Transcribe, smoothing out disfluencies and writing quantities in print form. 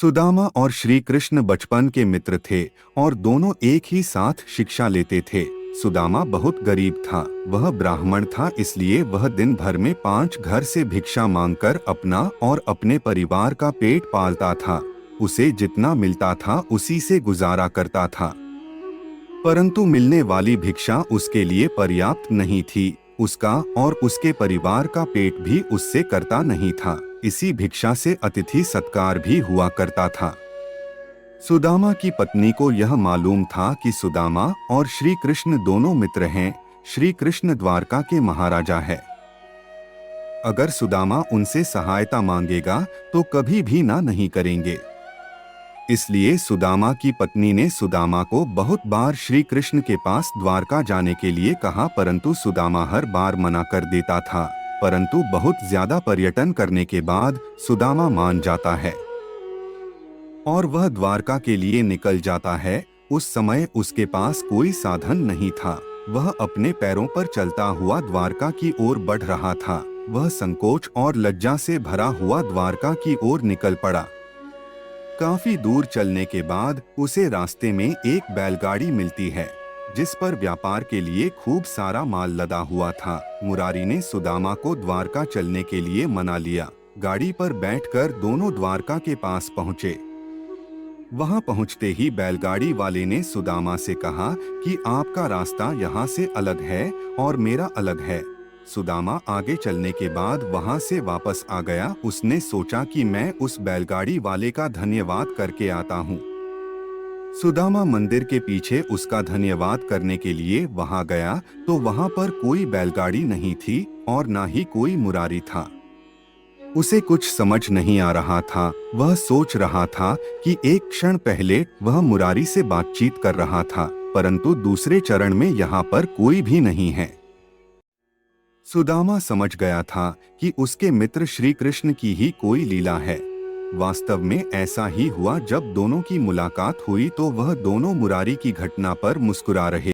सुदामा और श्री कृष्ण बचपन के मित्र थे और दोनों एक ही साथ शिक्षा लेते थे। सुदामा बहुत गरीब था, वह ब्राह्मण था, इसलिए वह दिन भर में 5 घर से भिक्षा मांगकर अपना और अपने परिवार का पेट पालता था। उसे जितना मिलता था उसी से गुजारा करता था, परंतु मिलने वाली भिक्षा उसके लिए पर्याप्त नहीं थी। उसका और उसके परिवार का पेट भी उससे करता नहीं था। इसी भिक्षा से अतिथि सत्कार भी हुआ करता था। सुदामा की पत्नी को यह मालूम था कि सुदामा और श्री कृष्ण दोनों मित्र हैं। श्री कृष्ण द्वारका के महाराजा है। अगर सुदामा उनसे सहायता मांगेगा तो कभी भी ना नहीं करेंगे। इसलिए सुदामा की पत्नी ने सुदामा को बहुत बार श्री कृष्ण के पास द्वारका जाने के लिए कहा, परंतु सुदामा हर बार मना कर देता था। परंतु बहुत ज्यादा पर्यटन करने के बाद सुदामा मान जाता है और वह द्वारका के लिए निकल जाता है। उस समय उसके पास कोई साधन नहीं था। वह अपने पैरों पर चलता हुआ द्वारका की ओर बढ़ रहा था। वह संकोच और लज्जा से भरा हुआ द्वारका की ओर निकल पड़ा। काफी दूर चलने के बाद उसे रास्ते में एक बैलगाड़ी मिलती है, जिस पर व्यापार के लिए खूब सारा माल लदा हुआ था। मुरारी ने सुदामा को द्वारका चलने के लिए मना लिया। गाड़ी पर बैठकर दोनों द्वारका के पास पहुँचे। वहां पहुंचते ही बैलगाड़ी वाले ने सुदामा से कहा कि आपका रास्ता यहाँ से अलग है और मेरा अलग है। सुदामा आगे चलने के बाद वहां से वापस आ गया। उसने सोचा कि मैं उस बैलगाड़ी वाले का धन्यवाद करके आता हूँ। सुदामा मंदिर के पीछे उसका धन्यवाद करने के लिए वहां गया तो वहां पर कोई बैलगाड़ी नहीं थी और ना ही कोई मुरारी था। उसे कुछ समझ नहीं आ रहा था। वह सोच रहा था कि एक क्षण पहले वह मुरारी से बातचीत कर रहा था, परंतु दूसरे चरण में यहाँ पर कोई भी नहीं है। सुदामा समझ गया था कि उसके मित्र श्री कृष्ण की ही कोई लीला है। वास्तव में ऐसा ही हुआ। जब दोनों की मुलाकात हुई तो वह दोनों मुरारी की घटना पर मुस्कुरा रहे